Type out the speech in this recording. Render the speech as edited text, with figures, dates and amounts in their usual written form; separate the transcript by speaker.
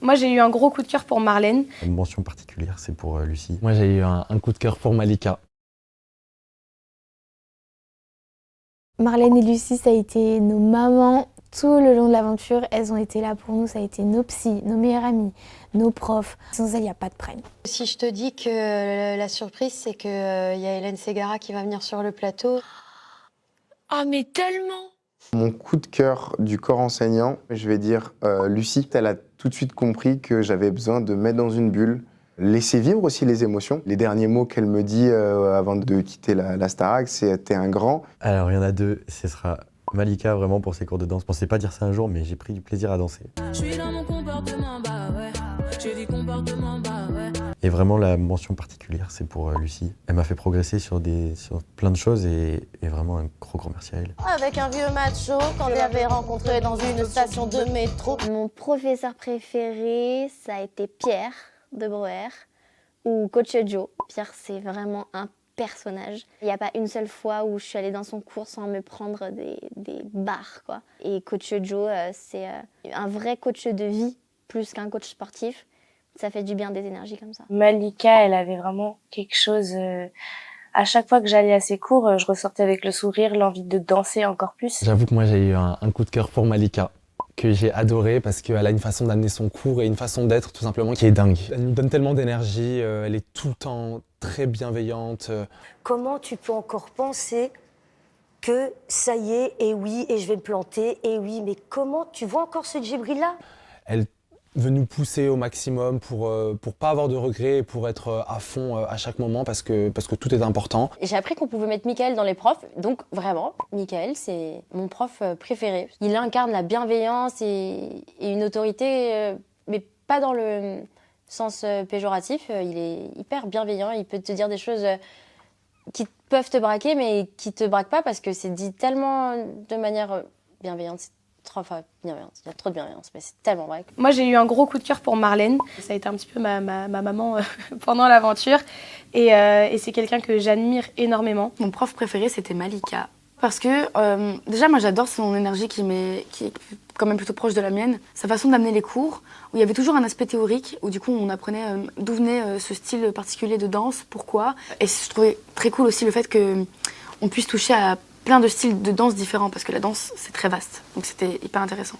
Speaker 1: Moi, j'ai eu un gros coup de cœur pour Marlène.
Speaker 2: Une mention particulière, c'est pour Lucie.
Speaker 3: Moi, j'ai eu un coup de cœur pour Malika.
Speaker 4: Marlène et Lucie, ça a été nos mamans tout le long de l'aventure. Elles ont été là pour nous, ça a été nos psys, nos meilleures amies, nos profs. Sans elles, il n'y a pas de prenne.
Speaker 5: Si je te dis que la surprise, c'est qu'il y a Hélène Ségara qui va venir sur le plateau.
Speaker 6: Ah, mais tellement!
Speaker 7: Mon coup de cœur du corps enseignant, je vais dire Lucie. Elle a tout de suite compris que j'avais besoin de mettre dans une bulle, laisser vivre aussi les émotions. Les derniers mots qu'elle me dit avant de quitter la Starac, c'est « t'es un grand ».
Speaker 2: Alors il y en a deux, ce sera Malika vraiment pour ses cours de danse. Je pensais pas dire ça un jour, mais j'ai pris du plaisir à danser.
Speaker 6: Je suis dans mon comportement, bah ouais. J'ai dit comportement, bah ouais.
Speaker 2: Et vraiment la mention particulière, c'est pour Lucie. Elle m'a fait progresser sur plein de choses et vraiment un gros merci à elle.
Speaker 8: Avec un vieux macho qu'on avait rencontré dans une station de métro.
Speaker 4: Mon professeur préféré, ça a été Pierre de Brouwer ou Coach Joe. Pierre, c'est vraiment un personnage. Il n'y a pas une seule fois où je suis allée dans son cours sans me prendre des barres, quoi. Et Coach Joe, c'est un vrai coach de vie plus qu'un coach sportif. Ça fait du bien des énergies comme ça.
Speaker 9: Malika, elle avait vraiment quelque chose... À chaque fois que j'allais à ses cours, je ressortais avec le sourire, l'envie de danser encore plus.
Speaker 3: J'avoue que moi, j'ai eu un coup de cœur pour Malika, que j'ai adoré parce qu'elle a une façon d'amener son cours et une façon d'être tout simplement qui est dingue. Elle nous donne tellement d'énergie, elle est tout le temps très bienveillante.
Speaker 10: Comment tu peux encore penser que ça y est, et oui, et je vais me planter, et oui, mais comment tu vois encore ce Djibril-là?
Speaker 3: Elle veut nous pousser au maximum pour pas avoir de regrets, pour être à fond à chaque moment parce que tout est important.
Speaker 11: Et j'ai appris qu'on pouvait mettre Mickaël dans les profs, donc vraiment, Mickaël, c'est mon prof préféré. Il incarne la bienveillance et une autorité, mais pas dans le sens péjoratif. Il est hyper bienveillant, il peut te dire des choses qui peuvent te braquer, mais qui te braquent pas parce que c'est dit tellement de manière bienveillante. Enfin, bienveillance. Il y a trop de bienveillance, mais c'est tellement vrai.
Speaker 1: Moi, j'ai eu un gros coup de cœur pour Marlène. Ça a été un petit peu ma maman pendant l'aventure. Et c'est quelqu'un que j'admire énormément.
Speaker 12: Mon prof préféré, c'était Malika. Parce que, déjà, moi, j'adore son énergie qui est quand même plutôt proche de la mienne. Sa façon d'amener les cours, où il y avait toujours un aspect théorique, où du coup, on apprenait d'où venait ce style particulier de danse, pourquoi. Et je trouvais très cool aussi le fait qu'on puisse toucher à plein de styles de danse différents, parce que la danse, c'est très vaste. Donc c'était hyper intéressant.